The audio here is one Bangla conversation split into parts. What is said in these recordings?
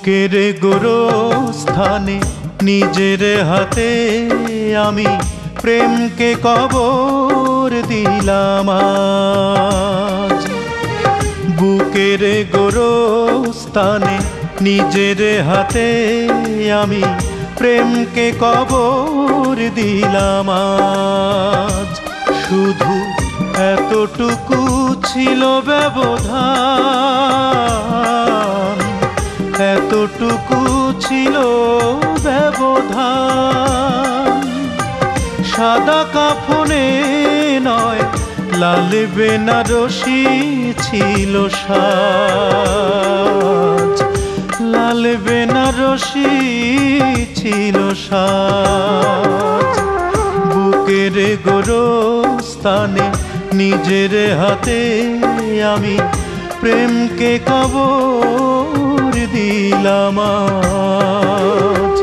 বুকের গোরস্থানে নিজের হাতে আমি প্রেমকে কবর দিলাম আজ। বুকের গোরস্থানে নিজের হাতে আমি প্রেমকে কবর দিলাম আজ। শুধু এতটুকু ছিল ব্যবধান, এতটুকু ছিল ব্যবধান। সাদা কাফনে নয় লাল বেনারসি ছিল সাজ, লাল বেনারসি ছিল সাজ। বুকের গোরস্থানে নিজের হাতে আমি প্রেমকে কবর দিলাম আজ।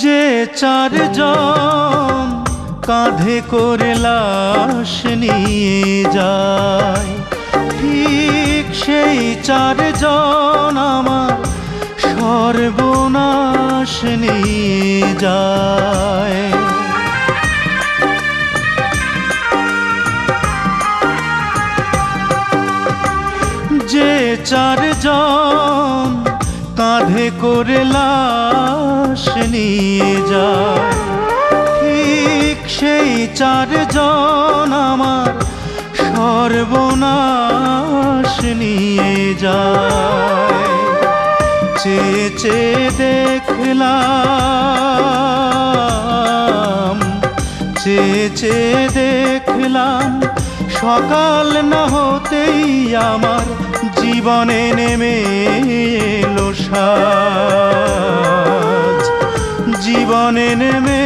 যে চারজন কাঁধে করে লাশ নিয়ে যায়, ঠিক সেই চারজন আমার সর্বনাশ নিয়ে যায়। যে চারজন কাঁধে করে লাশ নিয়ে যায়, ঠিক সেই চারজন আমার সর্বনাশ নিয়ে যায়। চেয়ে চেয়ে দেখলাম, চেয়ে চেয়ে দেখলাম সকাল না হতেই আমার জীবনে নেমে এলো সাজ, জীবনে নেমে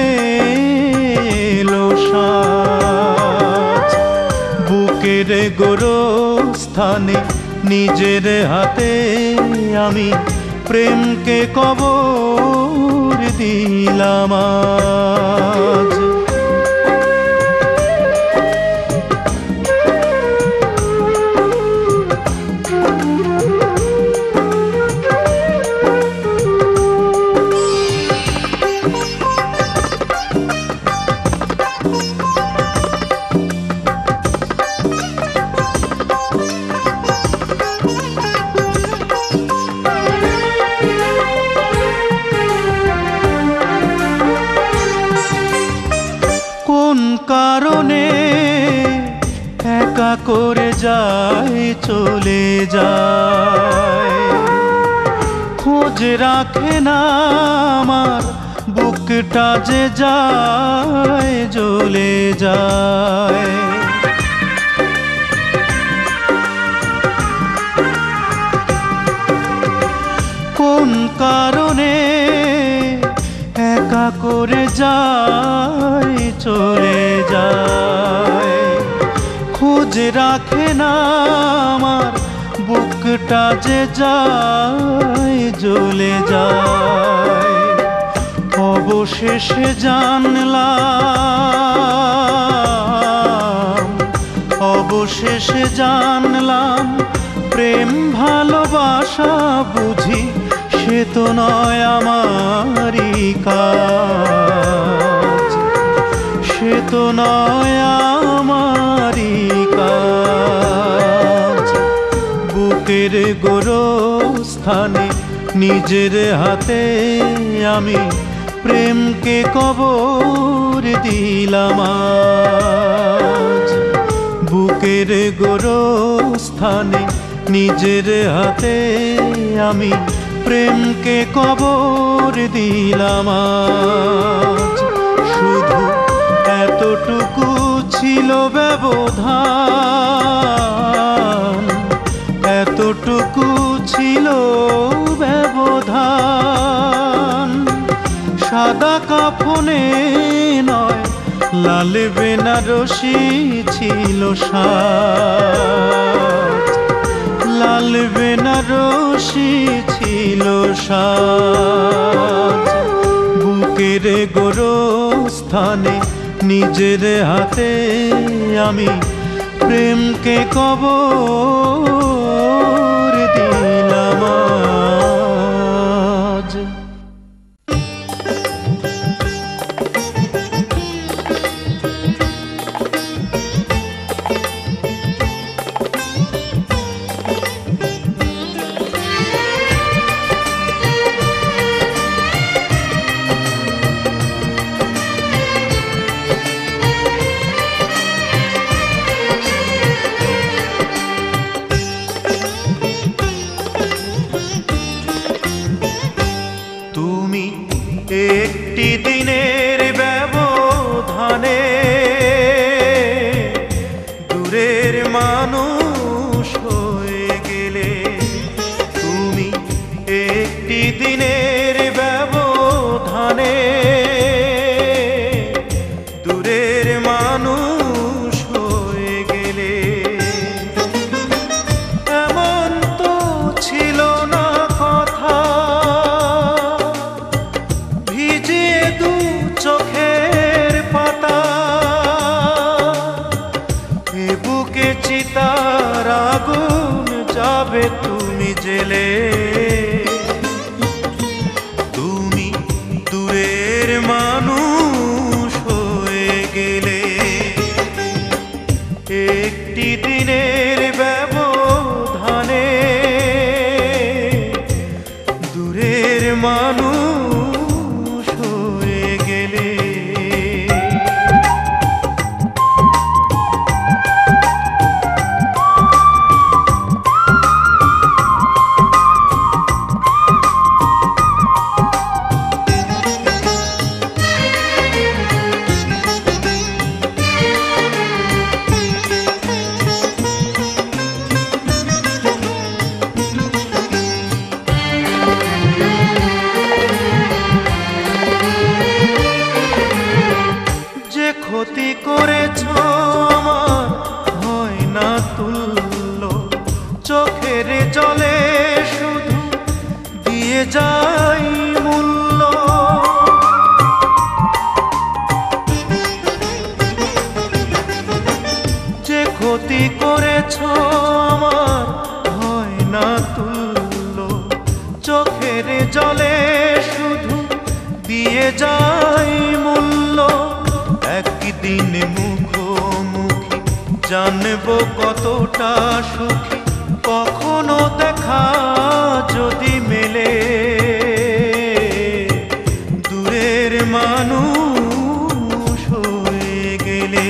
এলো সাজ। বুকের গোরস্থানে নিজের হাতে আমি প্রেমকে কবর দিলাম আজ। কোন কারণে একা করে যায় চলে যায়, খোঁজ রাখে না আমার বুকটা যে যায় জ্বলে যায়। কোন কারণে একা করে যায় চলে যায়, খোঁজ রাখে না আমার বুকটা যে যায় জ্বলে যায়। অবশেষে জানলাম, অবশেষে জানলাম প্রেম ভালোবাসা বুঝি সে তো নয় আমারই কাজ, সে তো নয় আমারই কাজ। বুকের গোরস্থানে নিজের হাতে আমি প্রেমকে কবর দিলাম আজ। বুকের গোরস্থানে নিজের হাতে আমি প্রেমকে কবর দিলাম আজ। শুধু এতটুকু ছিল ব্যবধান, এতটুকু ছিল ব্যবধান। সাদা কাফনে নয় লাল বেনারসি ছিল সাজ, লাল বেনারসি ছিল সাজ। বুকের গোরস্থানে নিজের হাতে আমি প্রেমকে কবর দিলাম আজ। একটি দিনের ব্যবধানে দূরের মানুষ হয়ে গেলে, তুমি একটি দিনের ব্যবধানে দূরের মানুষ হয়ে গেলে। এমন তো ছিল না কথা চোখের পাতা, এ বুকে চিতার আগুন যাবে তুমি জেলে। তুমি দূরের মানুষ হয়ে গেলে, একটি দিনের ব্যবধানে দূরের মানুষ ক্ষতি করেছ আমার হয় না তুল্য, চোখের জলে শুধু দিয়ে যাই মূল্য। যে ক্ষতি করেছ আমার হয় না তুল্য, চোখের জলে শুধু দিয়ে যাই মূল্য। একদিন মুখোমুখি জানবো কতটা সুখী, কখনো দেখা যদি মেলে দূরের মানুষ হয়ে গেলে।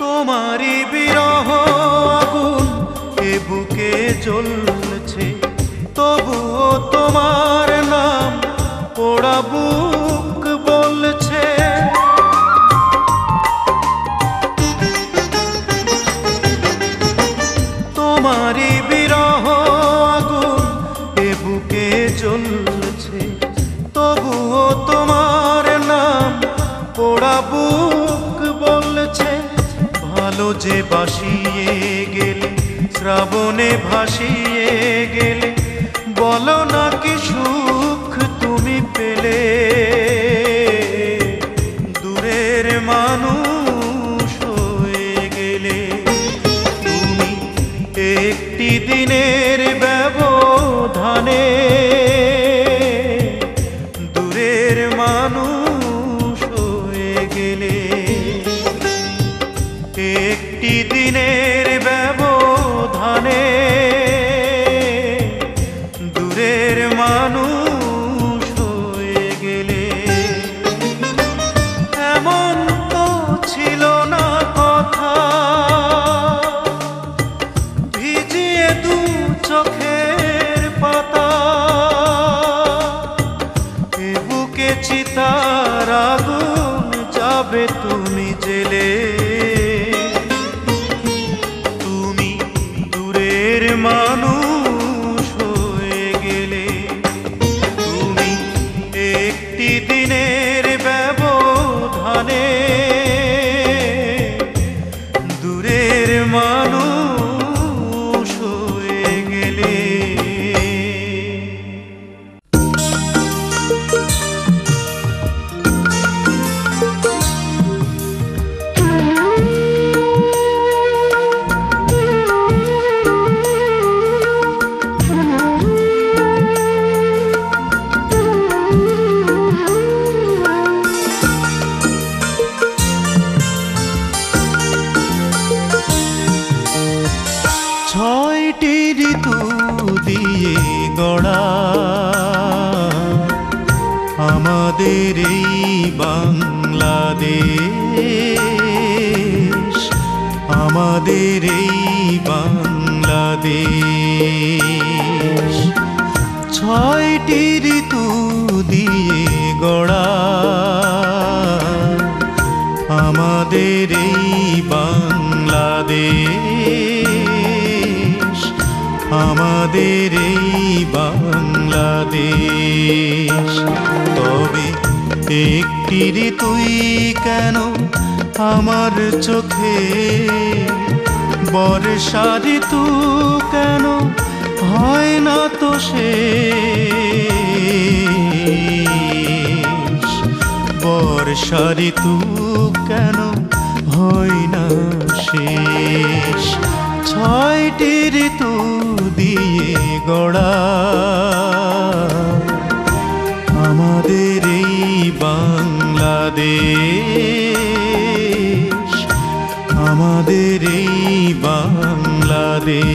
তোমারই বিরহ আগুন এ বুকে জ্বলছে, তবুও তোমার নাম পোড়া বুক বলছে। তোমারই বিরহ আগুন এ বুকে জ্বলছে, তবুও তোমার নাম পোড়া বুক বলছে। ভালো যে বাসিয়ে গেলে, শ্রাবণে ভাসিয়ে গেলে, বলো না কি সুখ তুমি পেলে দূরের মানুষ হয়ে গেলে। তুমি একটি দিনের ব্যবধানে দূরের মানুষ হয়ে গেলে, একটি দিনের ব্যবধানে দূরের মানুষ হয়ে গেলে। মানুষ হয়ে গেলে। তুমি একটি দিনের ব্যবধানে দূরের মানুষ হয়ে গেলে। ছয়টি ঋতু দিয়ে গড়া আমাদের এই বাংলাদেশ, আমাদের এই বাংলাদেশ। ছয়টি ঋতু দিয়ে গড়া আমাদের এই বাংলাদেশ, আমাদের এই বাংলাদেশ। তবে একটি ঋতুই কেন আমার চোখে, বর্ষা ঋতু কেন হয় না তো শেষ, বর্ষা ঋতু কেন হয় না শেষ। ছয়টি ঋতু দিয়ে গড়া আমাদের এই বাংলাদেশ, আমাদের এই বাংলাদেশ।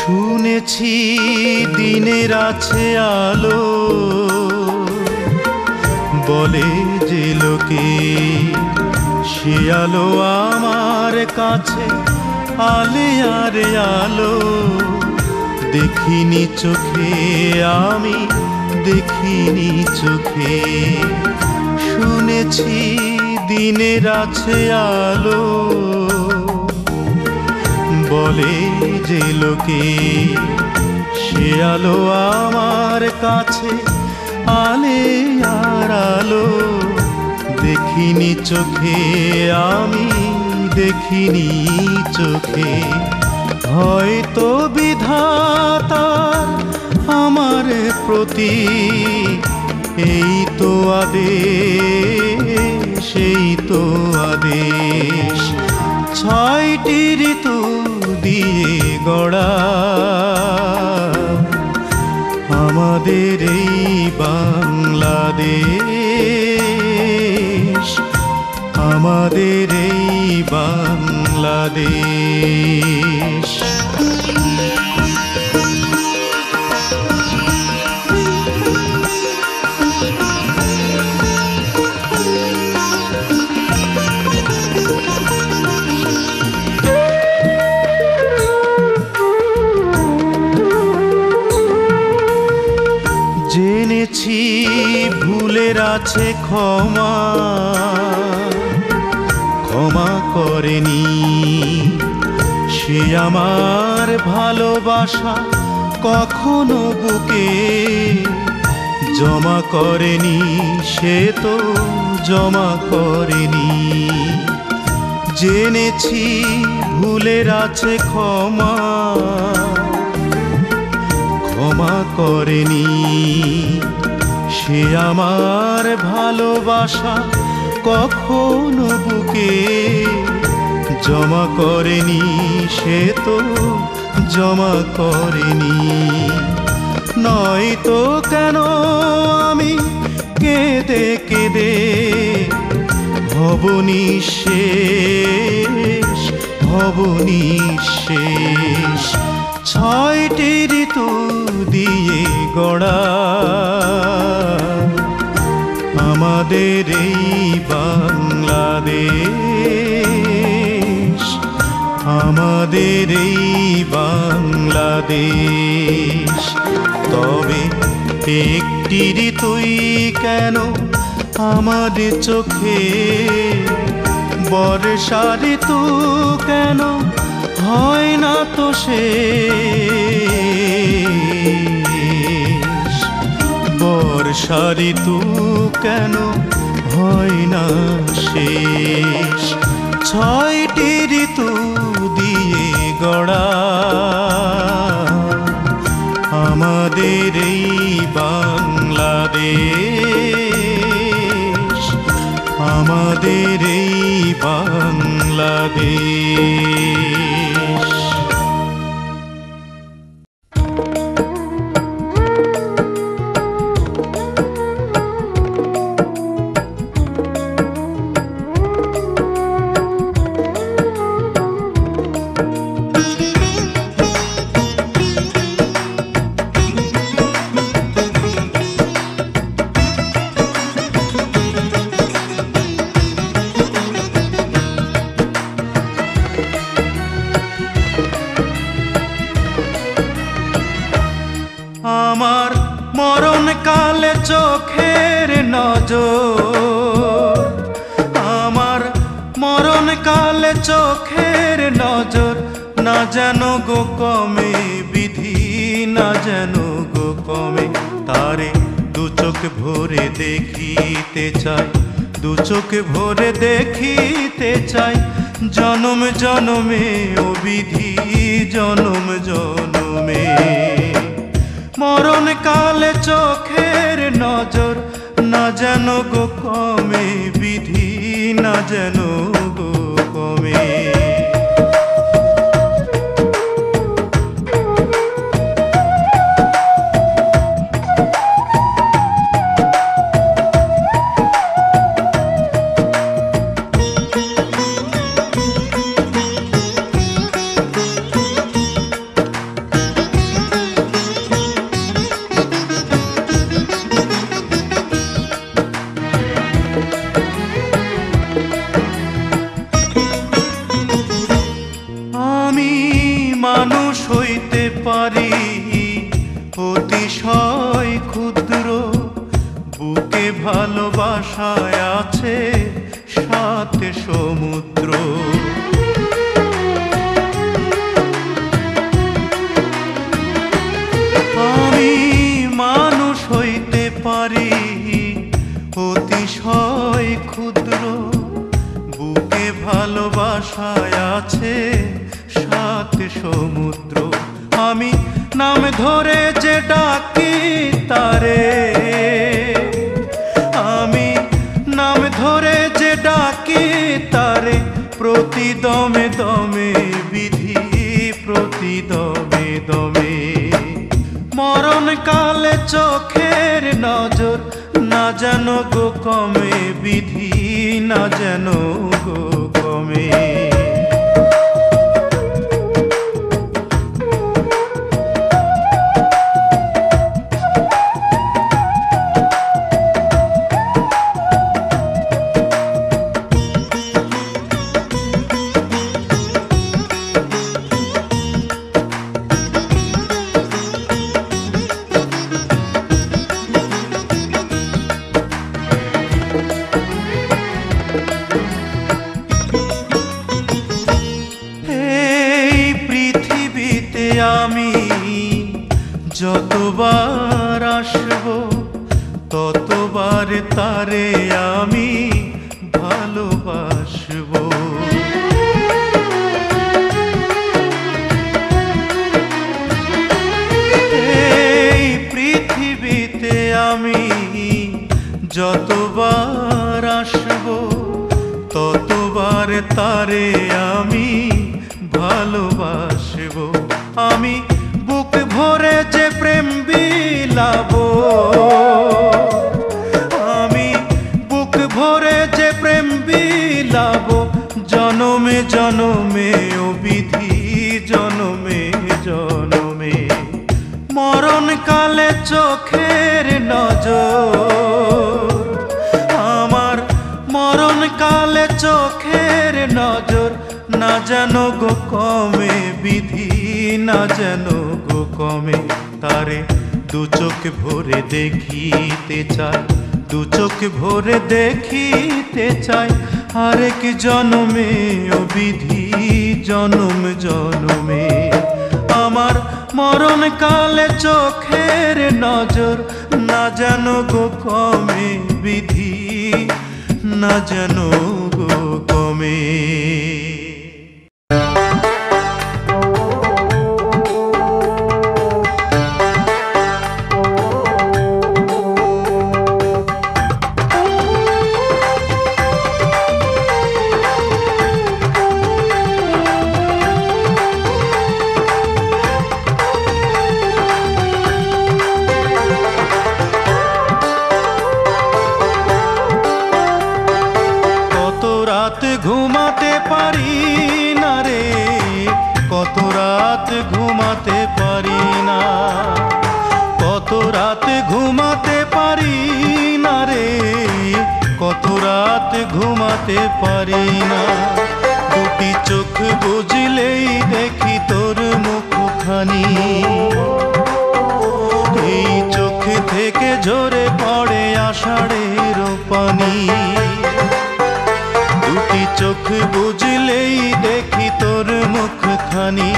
শুনেছি দিনের আছে আলো, বলে যে লোকে সে আলো আমার কাছে আলে আর আলো। দেখিনি চোখে আমি, দেখিনি চোখে, শুনেছি দিনের আছে আলো, বলে যে লোকে সে আলো আমার কাছে আলে আর আলো। দেখিনি চোখে আমি, দেখিনি চোখে, হয়তো বিধাতার আমার প্রতি এই তো আদেশ, এই তো আদেশ। ছয়টি ঋতু দিয়ে গড়া আমাদের এই বাংলাদেশ, আমাদের এই বাংলাদেশ। জেনেছি ভুলের আছে ক্ষমা, ক্ষমা করেনি সে আমার ভালোবাসা কখনো বুকে জমা করেনি, সে তো জমা করেনি। জেনেছি ভুলের আছে ক্ষমা, ক্ষমা করেনি সে আমার ভালোবাসা কখনো বুকে জমা করেনি, সে তো জমা করেনি। নয়তো কেন আমি কেঁদে কেঁদে হব নিঃশেষ, হব নিঃশেষ। ছয়টি ঋতু দিয়ে গড়া আমাদের এই বাংলাদেশ। বাংলাদেশ, আমাদের এই বাংলাদেশ। তবে একটি ঋতুই কেন আমাদের চোখে, বর্ষা ঋতু কেন হয় না তো শেষ? বর্ষা ঋতু কেন হয় না শেষ? ছয়টি ঋতু দিয়ে গড়া আমাদের এই বাংলাদেশ, আমাদের এই বাংলাদেশ। আমার মরণকালে চোখের নজর, আমার মরণকালে চোখের নজর না যেন গো কমে, বিধি না যেন গো কমে। তারে দু চোখ ভরে দেখিতে চাই, দু চোখ ভরে দেখিতে চাই, জনম জনমে ও বিধি জনম জনমে। মরণকালে চোখের নজর না যেন গো কমে, বিধি না যেন গো কমে। মানুষ হইতে পারি অতিশয় ক্ষুদ্র, বুকে ভালোবাসায় আছে 7 সমুদ্র। আমি মানুষ হইতে পারি অতিশয় ক্ষুদ্র, বুকে ভালোবাসায় আছে 7 সমুদ্র। আমি নাম ধরে যে ডাকি তারে, আমি নাম ধরে যে ডাকি তারে, প্রতি দমে দমে বিধি প্রতি দমে দমে। মরণকালে চোখের নজর না যেন গো কমে, বিধি না যেন গো কমে। আমি যতবার আসব ততবার তারে আমি ভালোবাসব। এই পৃথিবীতে আমি যতবার আসব ততবার তারে আমি ভালোবাসব। আমি বুক ভরে যে প্রেম বিলাবো, আমি বুক ভরে যে প্রেম বিলাবো, জনমে জনমে ও বিধি জনমে জনমে। মরণকালে চোখের নজর, আমার মরণকালে চোখের নজর না যেন গো কমে বিধি না যেন গো কমে তারে দু চোখ ভরে দেখিতে চাই দু চোখ ভরে দেখিতে চাই আরেক জন্মে ও বিধি জনম জনমে আমার মরণ কালে চোখের নজর না যেন গো কমে বিধি না যেন গো কমে ঘুমাতে পারি না রে কত রাত ঘুমাতে পারি না কত রাত ঘুমাতে পারি না রে কত রাত ঘুমাতে পারি না দুটি চোখ বুঝলেই দেখি তোর মুখখানি এই চোখ থেকে ঝরে পড়ে আষাঢ়ের পানি দুটি চোখ বুঝলেই দেখি তোর মুখখানি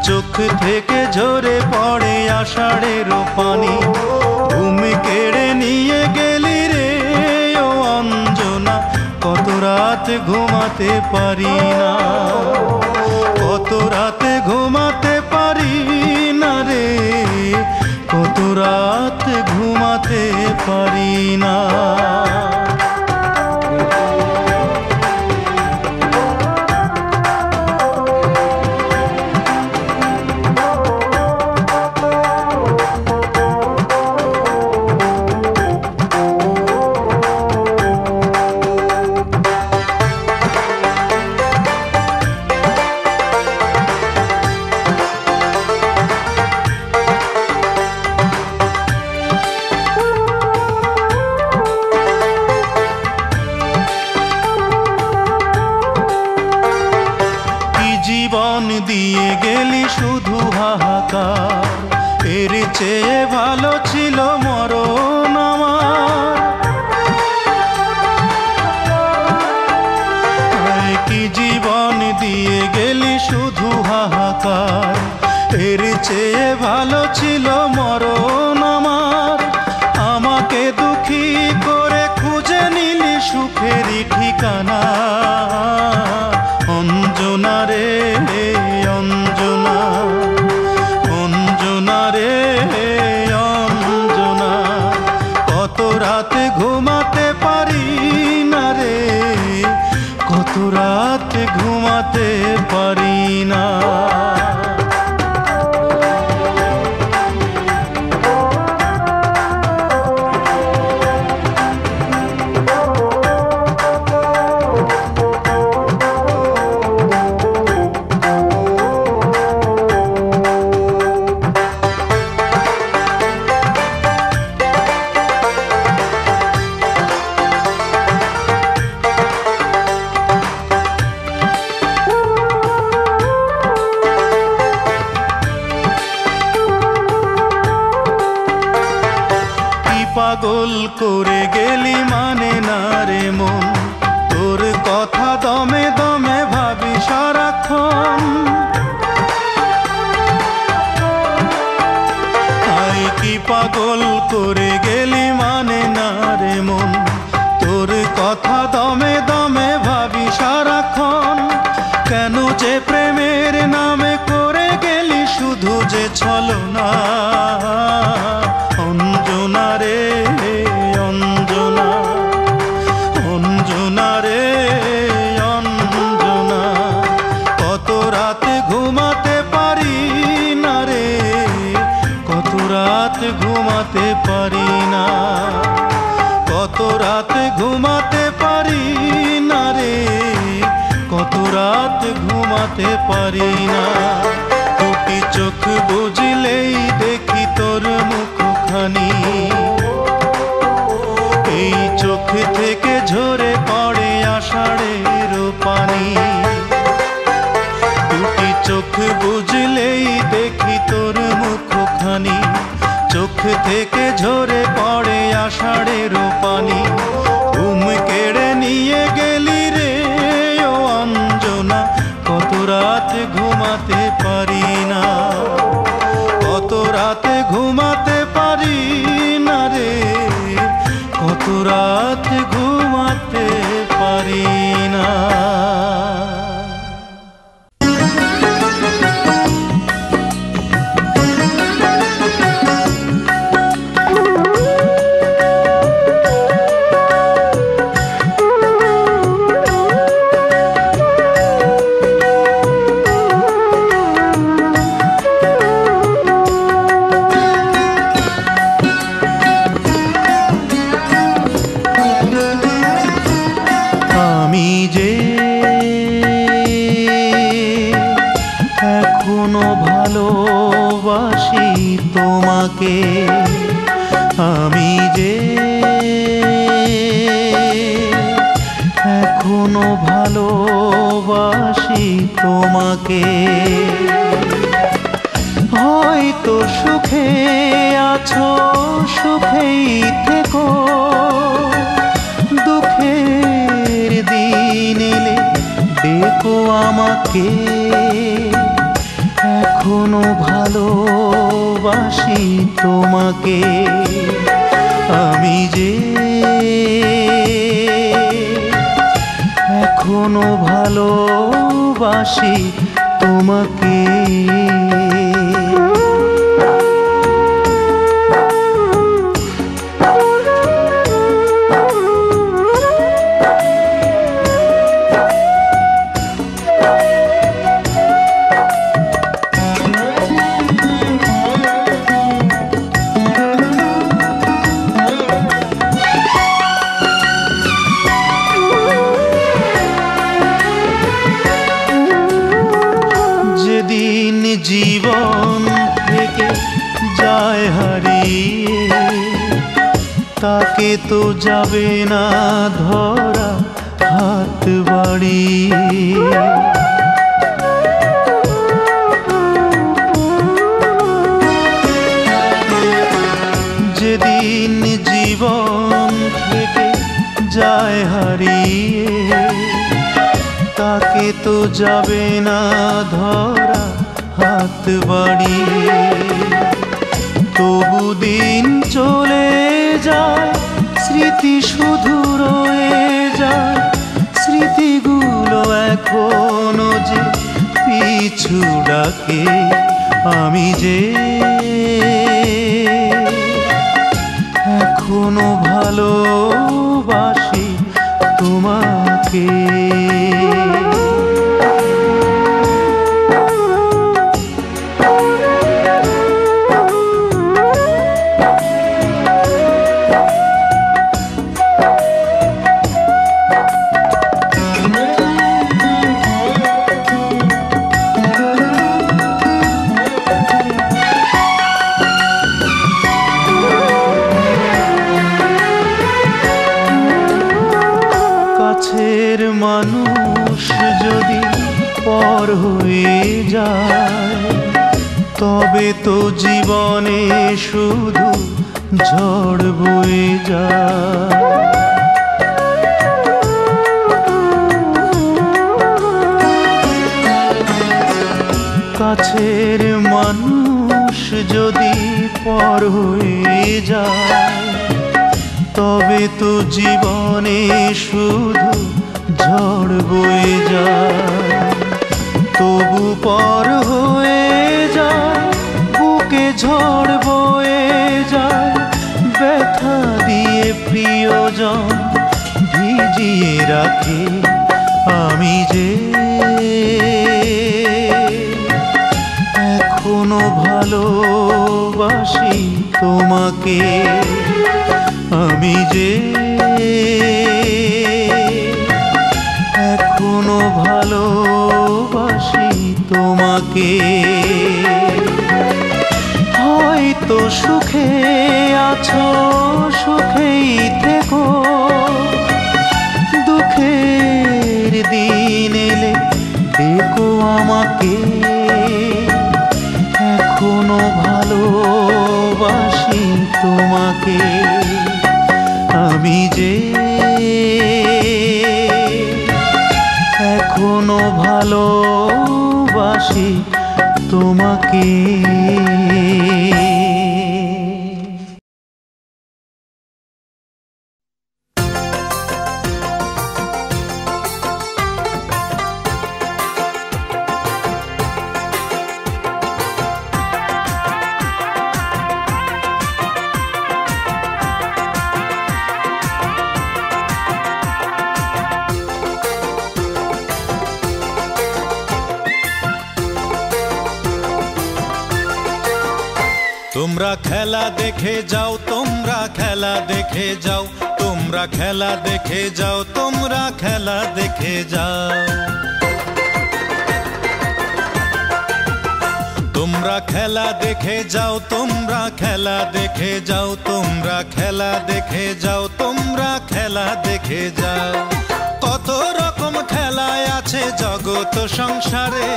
চোখ থেকে ঝরে পড়ে আষাঢ়ের পানি ঘুম কেড়ে নিয়ে গেলি রে ও অঞ্জনা কত রাত ঘুমাতে পারি না কত রাত ঘুমাতে পারি না রে কত রাত ঘুমাতে পারি না জীবন দিয়ে গেলি শুধু হাহাকার এর চেয়ে ভালো ছিল মরণ আমার কি জীবন দিয়ে গেলি শুধু হাহাকার এর চেয়ে ভালো ছিল মরণ আমার আমাকে দুঃখী করে খুঁজে নিলি সুখেরই ঠিকানা অঞ্জনা রে অঞ্জনা অঞ্জনা রে অঞ্জনা কত রাত ঘুমাতে পারি না রে কত রাত ঘুমাতে পারি না পাগল করে গেলি মানে না রে মন তোর কথা দমে দমে ভাবি সারাক্ষণ আই কি পাগল করে গেলি মানে না রে মন তোর কথা দমে দমে ভাবি সারাক্ষণ কেন যে প্রেমের নামে করে গেলি শুধু যে ছলনা অঞ্জনা রে অঞ্জনা অঞ্জনা রে অঞ্জনা কত রাত ঘুমাতে পারি না রে কত রাত ঘুমাতে পারি না কত রাত ঘুমাতে পারি না রে কত রাত ঘুমাতে পারি না দুটি চোখ বুঝলেই দেখি তোর মুখখানি এই চোখ থেকে ঝরে পড়ে আষাঢ়ের পানি। দুটি চোখ বুঝলেই দেখি তোর মুখখানি, চোখ থেকে ঝরে পড়ে আষাঢ়ের পানি। ঘুম কেড়ে নিয়ে গেলি রে ও অঞ্জনা, কত রাত ঘুমাতে পারি না, কত রাতে ঘুমাতে পারি না রে, কত রাত ঘুমাতে পারি না। আমি যে এখনো ভালোবাসি তোমাকে, আমি যে এখনো ভালোবাসি তোমাকে। হয়তো সুখে আছো, সুখেই থেকো, দুঃখের দিন এলে ডেকো আমাকে। এখনো ভালোবাসি তোমাকে, আমি যে এখনো ভালোবাসি তোমাকে। যেদিন জীবন থেকে যায় হারিয়ে, তাকে তো যাবে না ধরা হাত বাড়িয়ে। যেদিন জীবন থেকে যায় হারিয়ে, তাকে তো যাবে না ধরা হাত বাড়িয়ে। তবু দিন চলে যায়, স্মৃতি শুধু রয়ে যায়, স্মৃতিগুলো এখনো যে পিছু ডাকে। আমি যে এখনো ভালোবাসি তোমাকে। কাছের মানুষ যদি পর হয়ে যায়, তবে তো জীবনে শুধু ঝড় বয়ে যায়। কাছের মানুষ যদি পর হয়ে যায়, তবে তো জীবনে শুধু ঝড় বয়ে যায়। তবু পর হয়ে যায়, বুকে ঝড় বয়ে যায়, ব্যথা দিয়ে প্রিয়জন ভিজিয়ে রাখে। আমি যে এখনো ভালোবাসি তোমাকে, আমি যে এখনো ভালোবাসি তোমাকে। হয়তো সুখে আছো, সুখেই থেকো, দুঃখের দিন এলে ডেকো আমাকে। এখনো ভালোবাসি তোমাকে, আমি যে এখনো ভালোবাসি তোমাকে। তোমরা খেলা দেখে যাও, তোমরা খেলা দেখে যাও, তোমরা খেলা দেখে যাও, তোমরা খেলা দেখে যাও। তোমরা খেলা দেখে যাও, তোমরা খেলা দেখে যাও, তোমরা খেলা দেখে যাও, তোমরা খেলা দেখে যাও। কত রকম খেলায় আছে জগৎ সংসারে,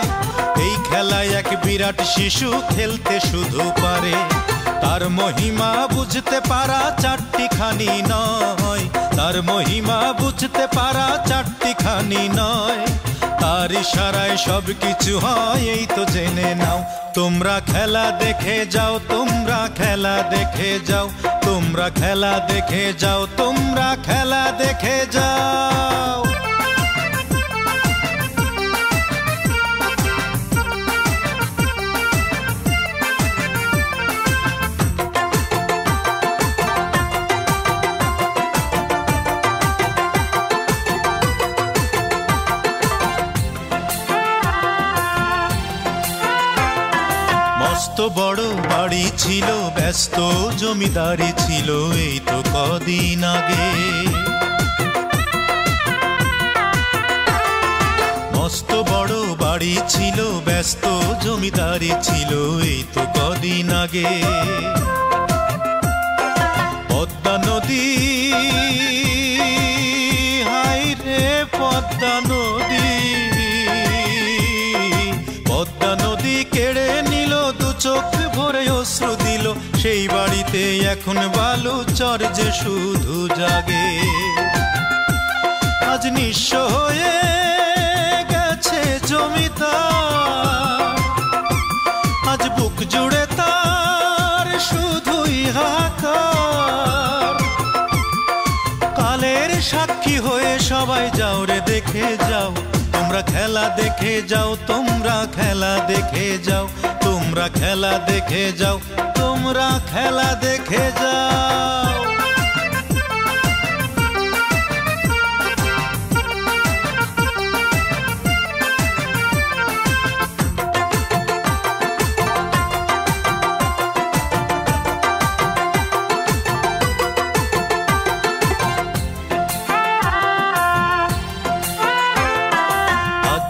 এই খেলায় এক বিরাট শিশু খেলতে শুধু পারে। তার মহিমা বুঝতে পারা চারটি খানি নয়, তার মহিমা বুঝতে পারা চারটি খানি নয়। তার ইশারায় সব কিছু হয়, এই তো জেনে নাও। তোমরা খেলা দেখে যাও, তোমরা খেলা দেখে যাও, তোমরা খেলা দেখে যাও, তোমরা খেলা দেখে যাও। মস্ত বড় বাড়ি ছিল, ব্যস্ত জমিদারি ছিল, এই তো কদিন আগে। মস্ত বড় বাড়ি ছিল, ব্যস্ত জমিদারি ছিল, এই তো কদিন আগে। পদ্মা নদী, হায় রে পদ্মা নদী, পদ্মা নদী কেড়ে নিল, দু চোখ ভরে অশ্রু দিল। সেই বাড়িতে এখন বালু চর যে শুধু জাগে। আজ নিঃস্ব হয়ে গেছে জমিদার, আজ বুক জুড়ে তার শুধুই হাহাকার। কালের সাক্ষী হয়ে সবাই যাও রে দেখে যাও, তোমরা খেলা দেখে যাও, তোমরা খেলা দেখে যাও, তোমরা খেলা দেখে যাও, তোমরা খেলা দেখে যাও।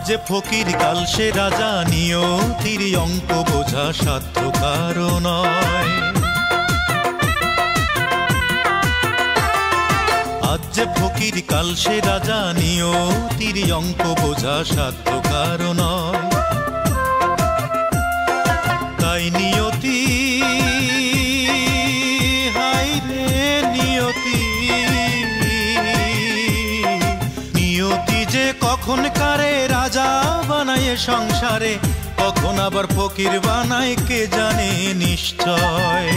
যে ফকির কাল সে রাজা, নিয়তির অঙ্ক বোঝা সাধ্য কারো নয়। আজ যে ফকির কাল সে রাজা, নিয়তির অঙ্ক বোঝা সাধ্য কারো নয়। তাই নিয়তি, হায় রে নিয়তি, নিয়তি যে কখন কারে রাজা বানায় সংসারে, কখন আবার ফকির বানায় কে জানে নিশ্চয়।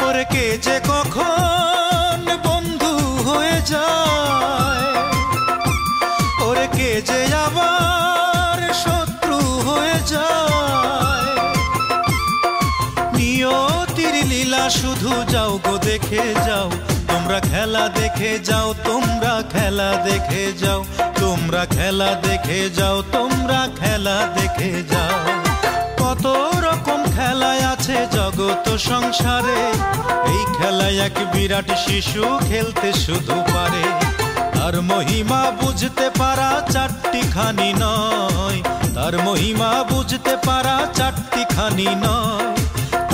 ওরে কে যে কখন বন্ধু হয়ে যায়, ওরে কে যে আবার শত্রু হয়ে যায়। নিয়তির লীলা শুধু যাও গো দেখে যাও, তোমরা খেলা দেখে যাও, তোমরা খেলা দেখে যাও, তোমরা খেলা দেখে যাও, তোমরা খেলা দেখে যাও। কত রকম খেলায় আছে জগৎ সংসারে, এই খেলায় এক বিরাট শিশু খেলতে শুধু পারে। তার মহিমা বুঝতে পারা চারটি খানি নয়, তার মহিমা বুঝতে পারা চারটি খানি নয়।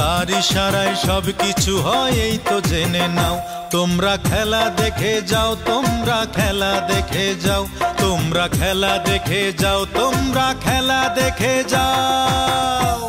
কার ইশারায় সব কিছু হয় এই তো জেনে নাও। তোমরা খেলা দেখে যাও, তোমরা খেলা দেখে যাও, তোমরা খেলা দেখে যাও, তোমরা খেলা দেখে যাও।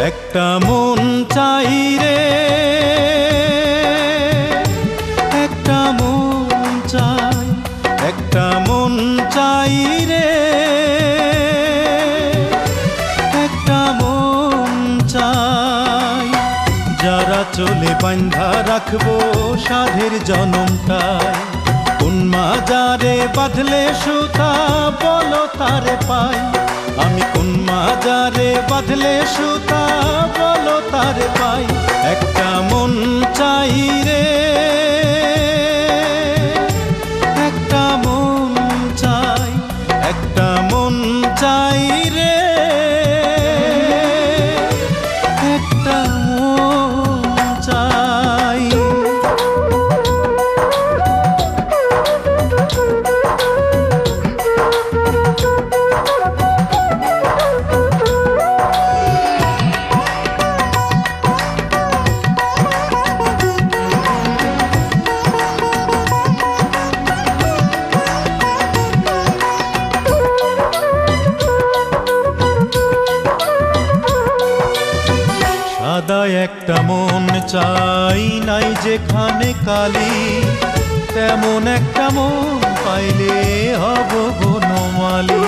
একটা মন চাই রে, একটা মন চাই, একটা মন চাই রে, একটা মন চাই। যারা চলে বাঁধা রাখবো সাধের জনমটায়, কোন মাজারে বাঁধলে সুতা বলো তারে পাই। আমি কোন মাজারে বাঁধলে সুতা বলো তারে পাই। একটা মন চাই রে, একটা মন চাই, একটা মন চাই রে, একটা মন চাই। সাদা একটা মন চাই, নাই যেখানে কালি, তেমন একটা মন পাইলে হব বনমালী।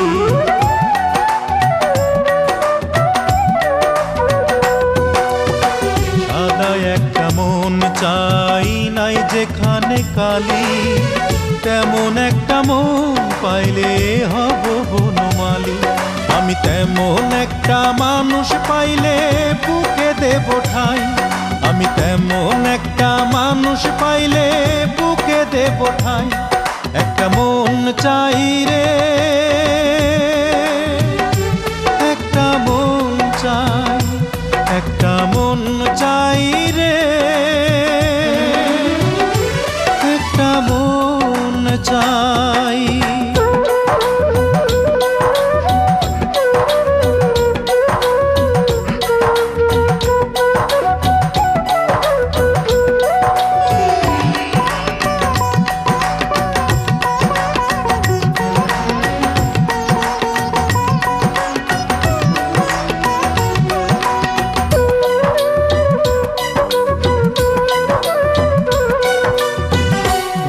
সাদা একটা মন চাই, নাই যেখানে কালি, তেমন একটা মন পাইলে হব বনমালী। আমি তেমন একটা মানুষ পাইলে বুকে দেব ঠাই, আমি তেমন একটা মানুষ পাইলে বুকে দেব ঠাই। একটা মন চাই রে, একটা মন চাই, একটা মন চাই রে, একটা মন চাই।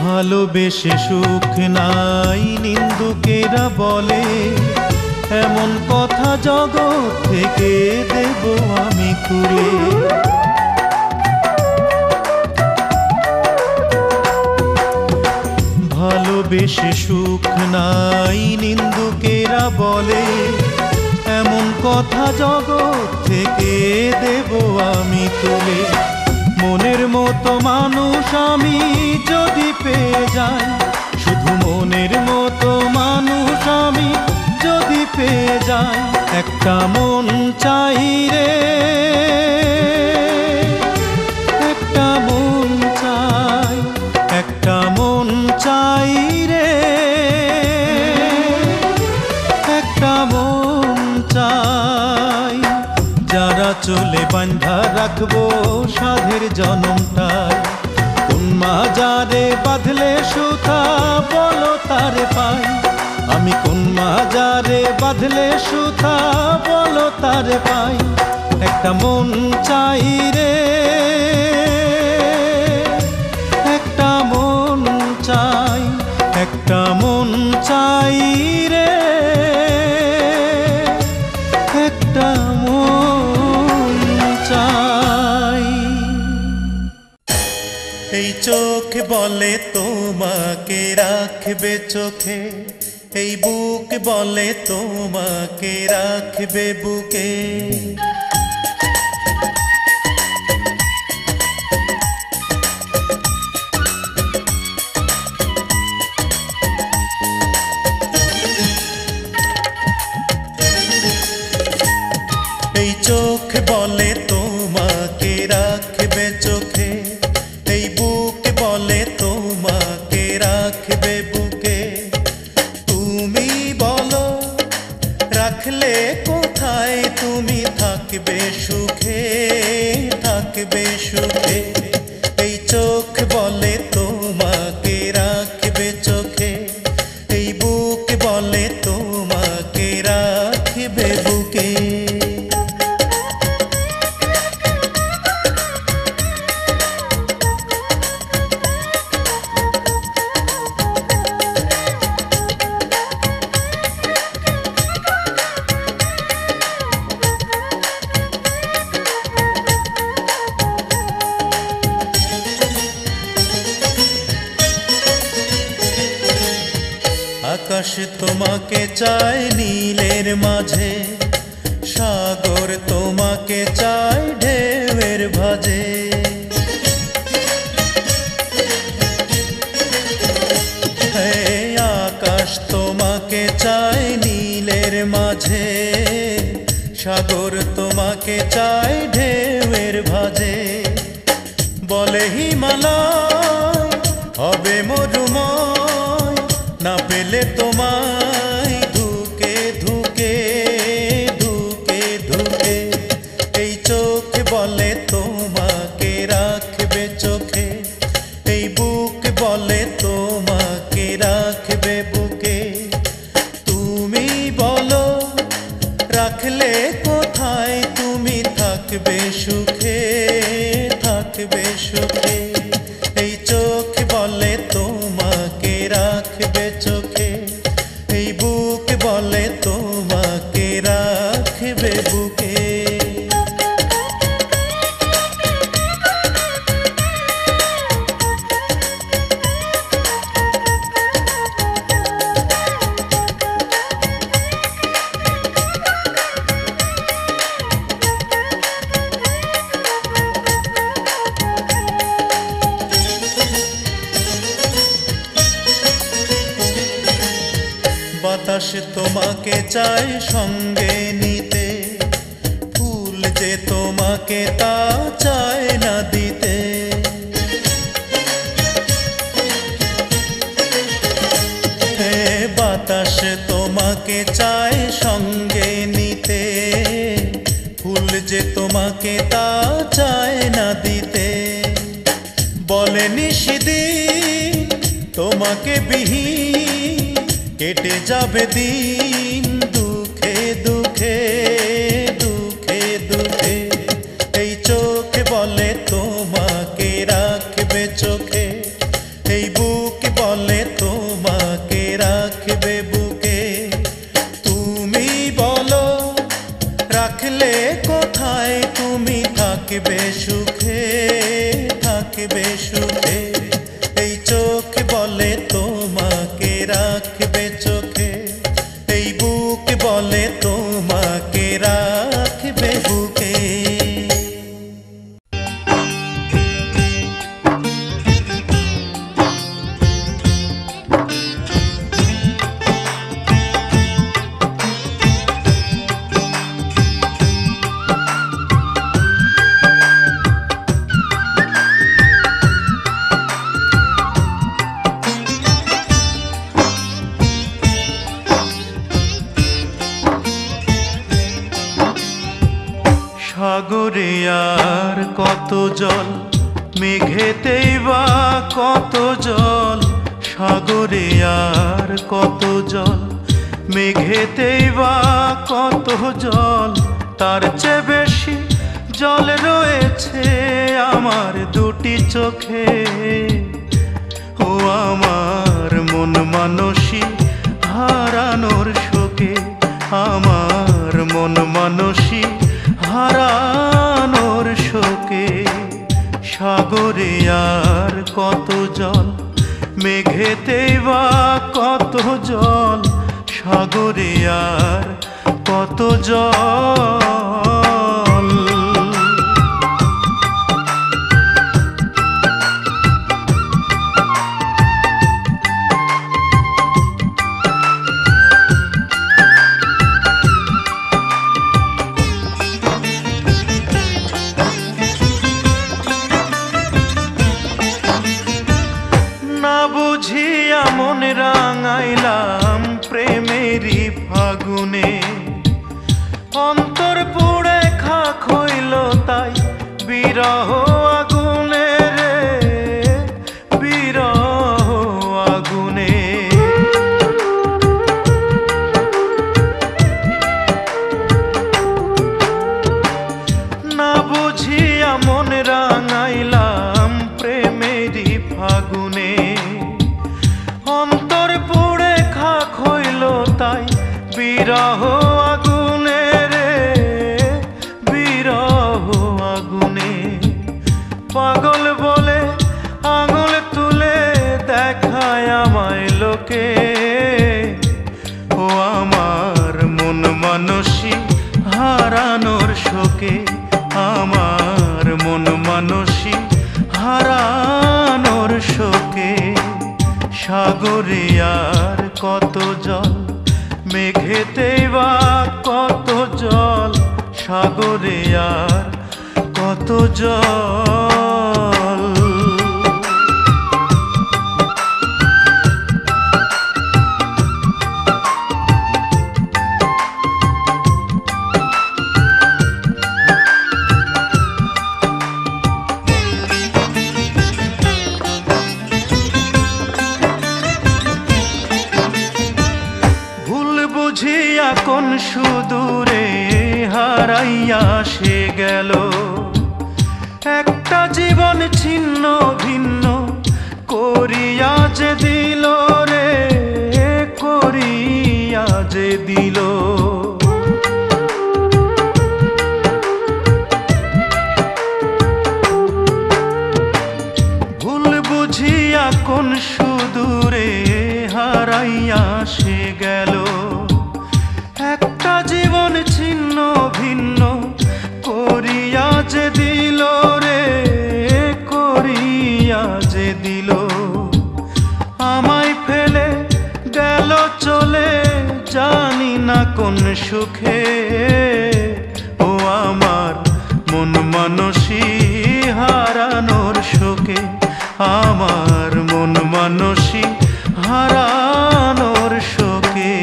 ভালোবেসে সুখ নাই নিন্দুকেরা বলে, এমন কথা জগৎ থেকে দেব আমি খুলে। ভালোবেসে সুখ নাই নিন্দুকেরা বলে, এমন কথা জগৎ থেকে দেব আমি তুলে। মনের মতো মানুষ আমি যদি পেয়ে যাই, শুধু মনের মতো মানুষ আমি যদি পেয়ে যাই। একটা মন চাই রে, একটা মন চাই, একটা মন চাই রে, একটা মন চাই। যারা চলে বাঁধা রাখবো সাধের জনমটায়, কোন মাজারে বাঁধলে সুতা বলো তারে পাই। আমি কোন মাজারে বাঁধলে সুতা বলো তারে পাই। একটা মন চাই রে, একটা মন চাই, একটা মন চাই রে, একটা মন চাই। এই চোখ বলে তোমাকে রাখবে চোখে, এই বুক বলে তোমাকে রাখবে বুকে। বলে তোমাকে রাখবে চোখে, এই বুক বলে তোমাকে রাখবে বুকে। তুমি বলো রাখলে কোথায় তুমি থাকবে সুখে, থাকবে সুখে। এই চোখ বলে তোমাকে রাখবে চোখে, এই বুক বলে তোমাকে রাখবে বুকে। আকাশ তোমাকে চায় নীলের মাঝে, সাগর তোমাকে চায় ঢেউয়ের ভাঁজে। হে আকাশ তোমাকে চায় নীলের মাঝে, সাগর তোমাকে চায় ঢেউয়ের ভাঁজে। বলে হিমালয় হবে মরুময়, না পেলে তোমায় ধুকে ধুকে ধুকে ধুকে। এই চোখ বলে তোমাকে রাখবে চোখে, এই বুক বলে তোমাকে রাখবে বুকে। তুমি বলো রাখলে কোথায় তুমি থাকবে সুখে, থাকবে সুখে। এই চোখ বলে তোমাকে রাখবে চোখে, এই বুক বলে তোমাকে রাখবে বুকে। বাতাস তোমাকে চায় সঙ্গে নিতে, ফুল যে তোমাকে তা চায় না দিতে। হে বাতাস তোমাকে চায় সঙ্গে নিতে, ফুল যে তোমাকে তা চায় না দিতে। বলে নিশিদিন তোমাকে বিহীন কেটে যাবে দিন দুঃখে দুঃখে দুঃখে দুঃখে। এই চোখ বলে তোমাকে রাখবে চোখে, এই বুক বলে তোমাকে রাখবে বুকে। তুমি বলো রাখলে কোথায় তুমি থাকবে সুখে, থাকবে সুখে। এই চোখ বলে তোমাকে রাখবে চোখে, এই বুক বলে তোমাকে রাখবে বুকে। সাগরে আর কত জল, মেঘেতেই বা কত জল। সাগরে আর কত জল, মেঘেতেই বা কত জল। তার চেয়ে বেশি জল রয়েছে আমার দুটি চোখে। ও আমার মন মানসী হারানোর শোকে, আমার মন মানসী হারানোর শোকে। সাগরে আর কত জল, মেঘেতেই বা কত জল। সাগরে আর কত জল। অন্তর পুড়ে খাক হইল তাই বিরহ আগুনে রে, বিরহ আগুনে। না বুঝিয়া মন রাঙাইলাম প্রেমেরই ফাগুনে। অন্তর পুড়ে খাক হইল তাই বিরহ আগুনে রে, বিরহ আগুনে। পাগল বলে আঙুল তুলে দেখায় আমায় লোকে, ও আমার মন মানসী হারানোর শোকে, আমার মন মানসী হারানোর শোকে। সাগরে আর কত জল, মেঘেতেই বা কত জল, সাগরে আর কত জল। বুঝিয়া কোন সুদূরে হারাইয়া সে গেল, একটা জীবন ছিন্ন ভিন্ন করিয়া যে দিল রে, করিয়া যে দিল। ভুল বুঝিয়া কোন সুদূরে হারাইয়া সে গেল, একটা জীবন ছিন্ন ভিন্ন করিয়া যে দিল রে, করিয়া যে দিল। আমায় ফেলে গেল চলে জানি না কোন সুখে, ও আমার মন মানসী হারানোর শোকে, আমার মন মানসী হারানোর শোকে।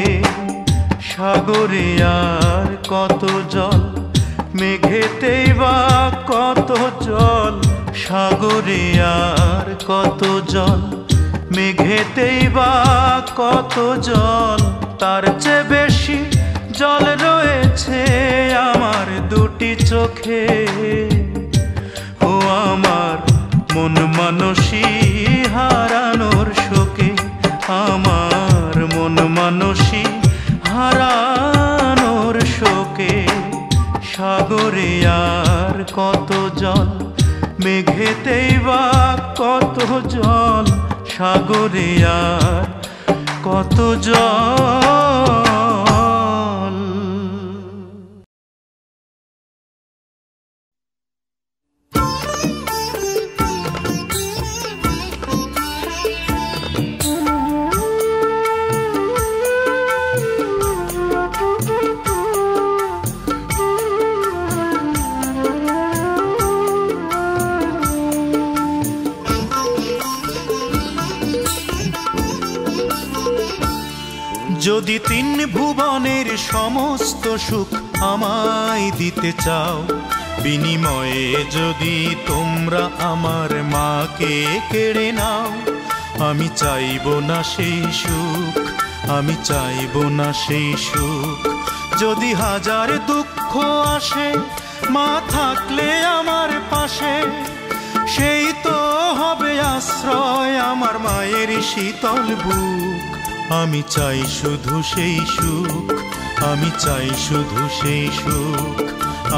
সাগরে আর কত জল, মেঘেতেই বা কত জল, সাগরে আর কত জল, মেঘেতেই বা কত জল। তার চেয়ে বেশি জল রয়েছে আমার দুটি চোখে, ও আমার মন মানসী হারানোর শোকে, আমার মন মানসী হারানোর শোকে। সাগরে আর কত জল, মেঘেতেই বা কত জল, সাগরে আর কত জল। যদি তিন ভুবনের সমস্ত সুখ আমায় দিতে চাও, বিনিময়ে যদি তোমরা আমার মাকে কেড়ে নাও, আমি চাইব না সেই সুখ, আমি চাইব না সেই সুখ। যদি হাজার দুঃখ আসে মা থাকলে আমার পাশে, সেই তো হবে আশ্রয় আমার মায়ের শীতল বুক। আমি চাই শুধু সেই সুখ, আমি চাই শুধু সেই সুখ,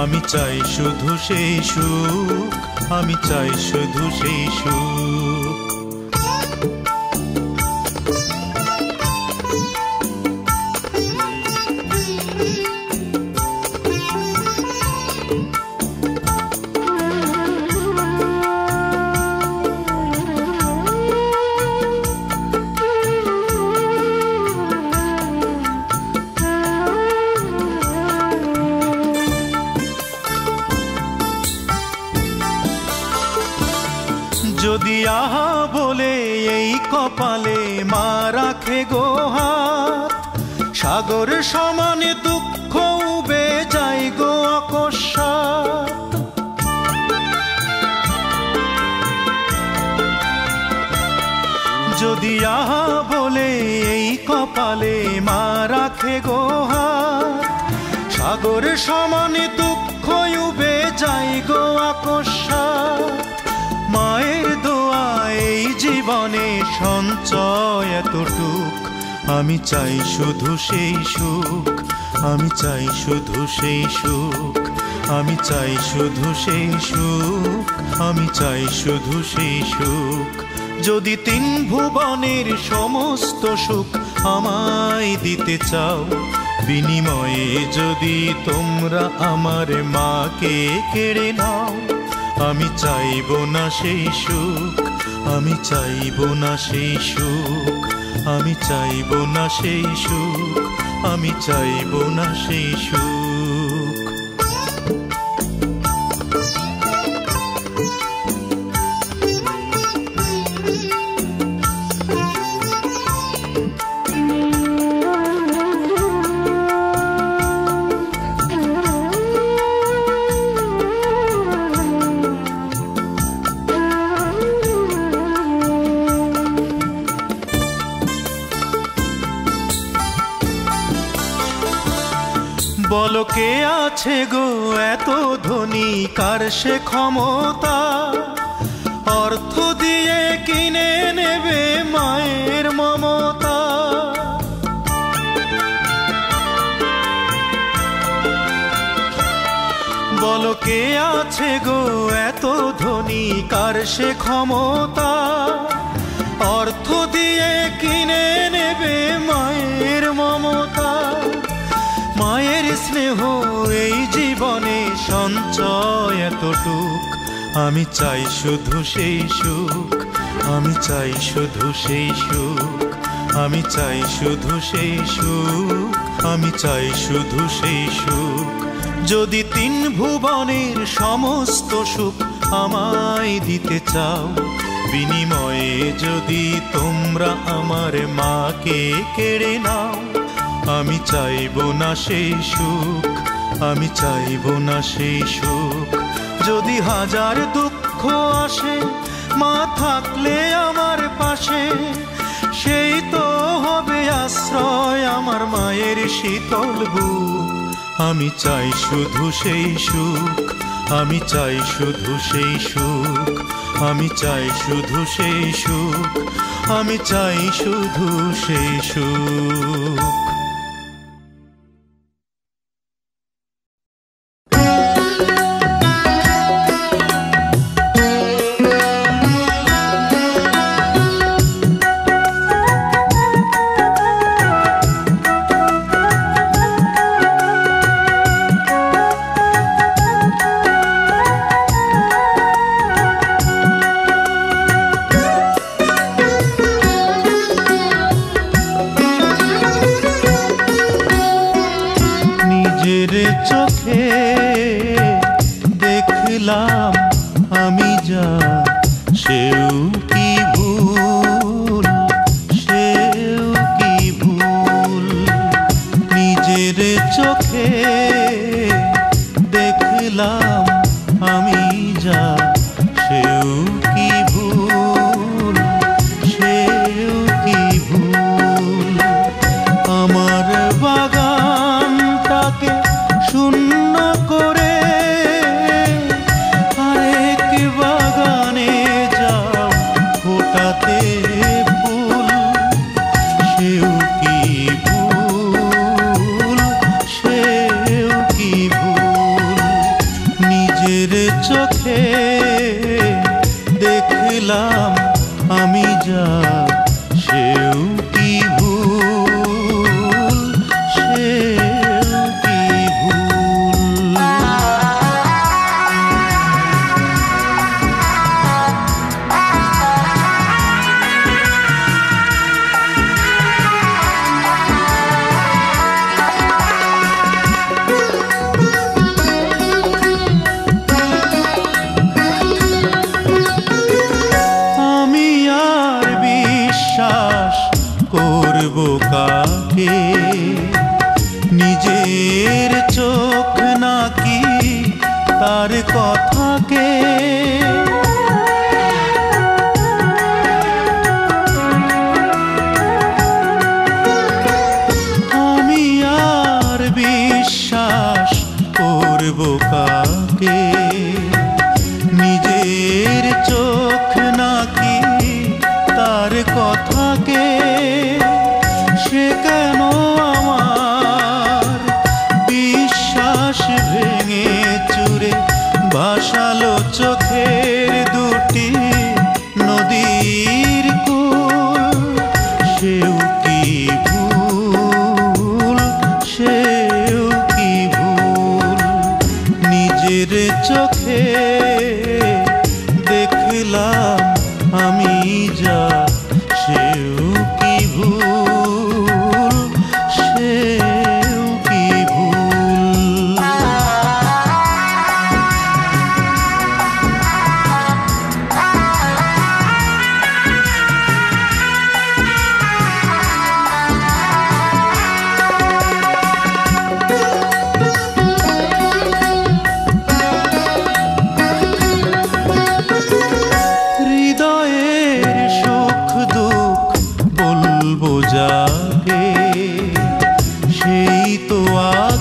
আমি চাই শুধু সেই সুখ, আমি চাই শুধু সেই সুখ। যদি আহা বলে এই কপালে মা রাখে গো হাত, সাগর সমানে দুঃখ উবে যায় কপালে মা রাখে গোহার, সাগর সমান দুঃখ উবে যাই গো আকস্মাৎ। মায়ের দোয়া এই জীবনে সঞ্চয় এতটুক, আমি চাই শুধু সেই সুখ, আমি চাই শুধু সেই সুখ, আমি চাই শুধু সেই সুখ, আমি চাই শুধু সেই সুখ। যদি তিন ভুবনের সমস্ত সুখ আমায় দিতে চাও, বিনিময়ে যদি তোমরা আমার মাকে কেড়ে নাও, আমি চাইব না সেই সুখ, আমি চাইব না সেই সুখ, আমি চাইব না সেই সুখ, আমি চাইব না সেই সুখ। বলো কে আছে গো এত ধনী, কার সে ক্ষমতা, অর্থ দিয়ে কিনে নেবে মায়ের মমতা। বলো কে আছে গো এত ধনী, কার সে ক্ষমতা, অর্থ দিয়ে কিনে নেবে মায়ের মমতা। মায়ের স্নেহ এই জীবনে সঞ্চয় এতটুক, আমি চাই শুধু সেই সুখ, আমি চাই শুধু সেই সুখ, আমি চাই শুধু সেই সুখ, আমি চাই শুধু সেই সুখ। যদি তিন ভুবনের সমস্ত সুখ আমায় দিতে চাও, বিনিময়ে যদি তোমরা আমার মাকে কেড়ে নাও, আমি চাইব না সেই সুখ, আমি চাইব না সেই সুখ। যদি হাজার দুঃখ আসে মা থাকলে আমার পাশে, সেই তো হবে আশ্রয় আমার মায়ের শীতল বুক। আমি চাই শুধু সেই সুখ, আমি চাই শুধু সেই সুখ, আমি চাই শুধু সেই সুখ, আমি চাই শুধু সেই সুখ। চোখে দেখলাম আমি যা, সেও কি ভুল, সেও কি ভুল। নিজের চোখে দেখলাম আমি যা, সেও কি ভুল, সেও কি ভুল। আমার বাগানটাকে শূন্য করে আরেক বাগানে যাও ফোটাতে ফুল, সেও কি ভুল, সেও কি ভুল। নিজের চোখে দেখলাম আমি যা, সেও কি ভুল, সেও কি ভুল। আমি আর বিশ্বাস করব কাকে, নিজের চোখ নাকি তার কথাকে।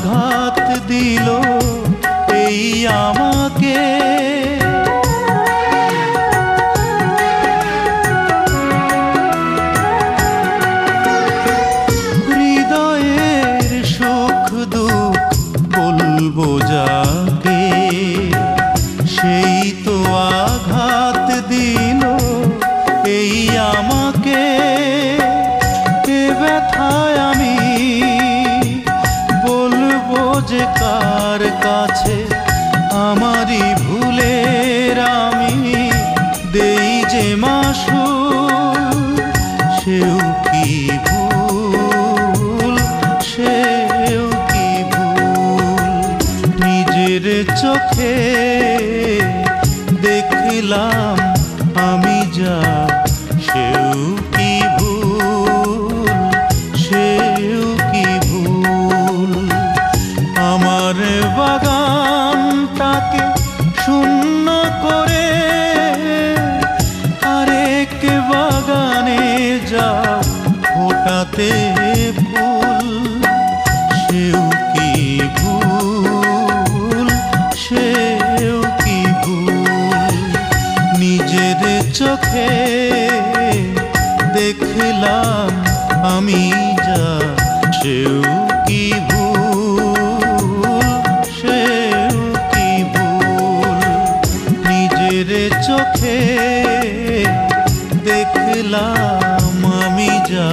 আঘাত দিল এই আমাকে। হৃদয়ের সুখ দুঃখ বলবো যাকে, সেই তো আঘাত দিল এই আমাকে। এ ব্যথায় আমি বলবো যে কার কাছে, আমারই ভুলের আমি দেই যে মাসুল। সেও কি ভুল, সেও কি ভুল, নিজের চোখে দেখলাম আমি যা, সেও কি ভুল, সেও কি ভুল। আমার বাগানটাকে শূন্য করে আরেক বাগানে যাও ফোটাতে ফুল। সেও কি ভুল, সেও কি ভুল, নিজের চোখে দেখলাম আমি যা, সেও কি ভুল, সেও কি ভুল, নিজের চোখে দেখলাম আমি যা।